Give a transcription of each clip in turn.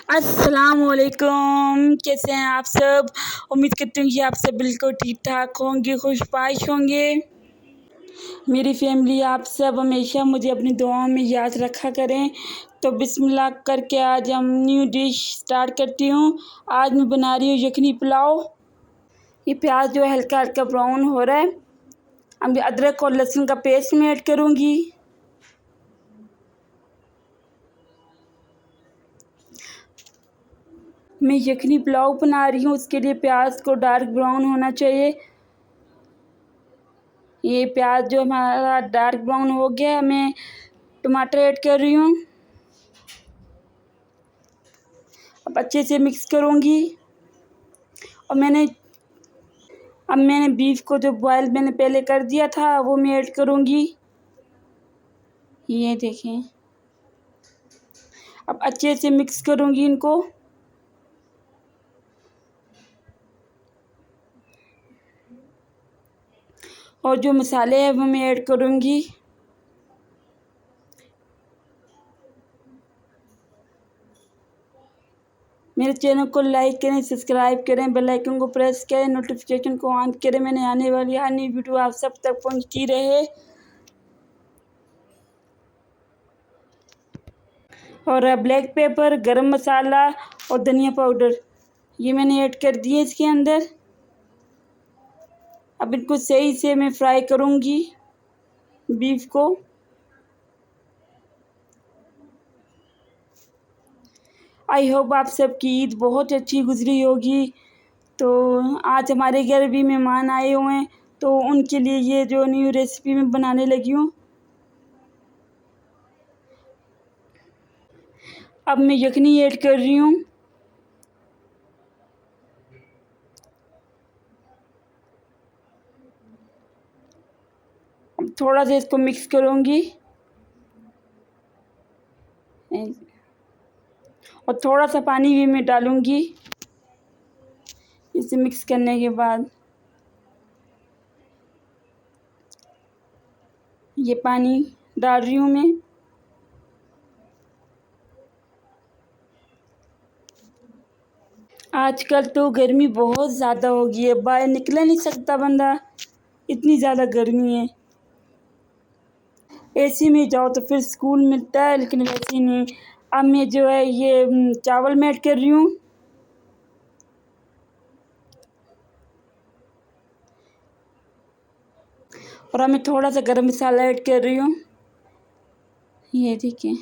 अस्सलाम वालेकुम। कैसे हैं आप सब? उम्मीद करती हूँ कि आप सब बिल्कुल ठीक ठाक होंगे, खुशबाश होंगे। मेरी फैमिली आप सब हमेशा मुझे अपनी दुआओं में याद रखा करें। तो बिस्मिल्लाह करके आज हम न्यू डिश स्टार्ट करती हूँ। आज मैं बना रही हूँ यखनी पुलाव। ये प्याज जो है हल्का हल्का ब्राउन हो रहा है। अब अदरक और लहसुन का पेस्ट में ऐड करूँगी। मैं यखनी पुलाव बना रही हूँ, उसके लिए प्याज को डार्क ब्राउन होना चाहिए। ये प्याज जो हमारा डार्क ब्राउन हो गया है, मैं टमाटर ऐड कर रही हूँ। अब अच्छे से मिक्स करूँगी। और मैंने बीफ को जो बॉयल मैंने पहले कर दिया था वो मैं ऐड करूँगी। ये देखें। अब अच्छे से मिक्स करूँगी इनको। और जो मसाले हैं वो मैं ऐड करूँगी। मेरे चैनल को लाइक करें, सब्सक्राइब करें, बेल आइकन को प्रेस करें, नोटिफिकेशन को ऑन करें। मैंने आने वाली हर नई वीडियो आप सब तक पहुंचती रहे। और ब्लैक पेपर, गरम मसाला और धनिया पाउडर ये मैंने ऐड कर दिए इसके अंदर। अब इनको सही से मैं फ्राई करूँगी बीफ को। आई होप आप सबकी ईद बहुत अच्छी गुजरी होगी। तो आज हमारे घर भी मेहमान आए हुए हैं, तो उनके लिए ये जो न्यू रेसिपी मैं बनाने लगी हूँ। अब मैं यखनी ऐड कर रही हूँ। अब थोड़ा सा इसको मिक्स करूँगी। और थोड़ा सा पानी भी मैं डालूँगी इसे मिक्स करने के बाद। ये पानी डाल रही हूँ मैं। आजकल तो गर्मी बहुत ज़्यादा हो गई है, बाहर निकल नहीं सकता बंदा, इतनी ज़्यादा गर्मी है। एसी में जाओ तो फिर सुकून मिलता है, लेकिन वैसे नहीं। अब मैं जो है ये चावल में ऐड कर रही हूँ। और अब मैं थोड़ा सा गरम मसाला ऐड कर रही हूँ। ये देखिए।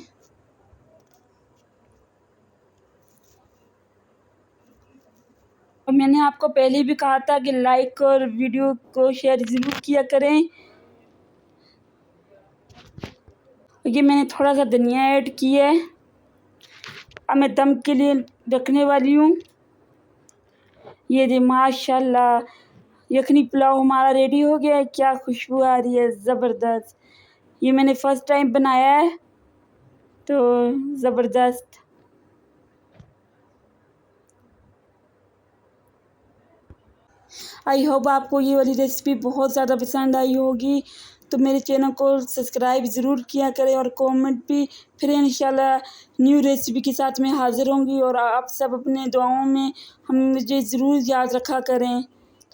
और मैंने आपको पहले भी कहा था कि लाइक और वीडियो को शेयर ज़रूर किया करें। ये मैंने थोड़ा सा धनिया ऐड किया है। अब मैं दम के लिए रखने वाली हूँ। ये जी माशाल्लाह यखनी पुलाव हमारा रेडी हो गया है। क्या खुशबू आ रही है, ज़बरदस्त। ये मैंने फ़र्स्ट टाइम बनाया है, तो ज़बरदस्त। आई होप आपको ये वाली रेसिपी बहुत ज़्यादा पसंद आई होगी। तो मेरे चैनल को सब्सक्राइब ज़रूर किया करें और कमेंट भी। फिर इंशाल्लाह न्यू रेसिपी के साथ मैं हाज़िर होंगी। और आप सब अपने दुआओं में मुझे ज़रूर याद रखा करें।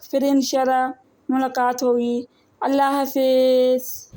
फिर इंशाल्लाह मुलाकात होगी। अल्लाह हाफ़िज़।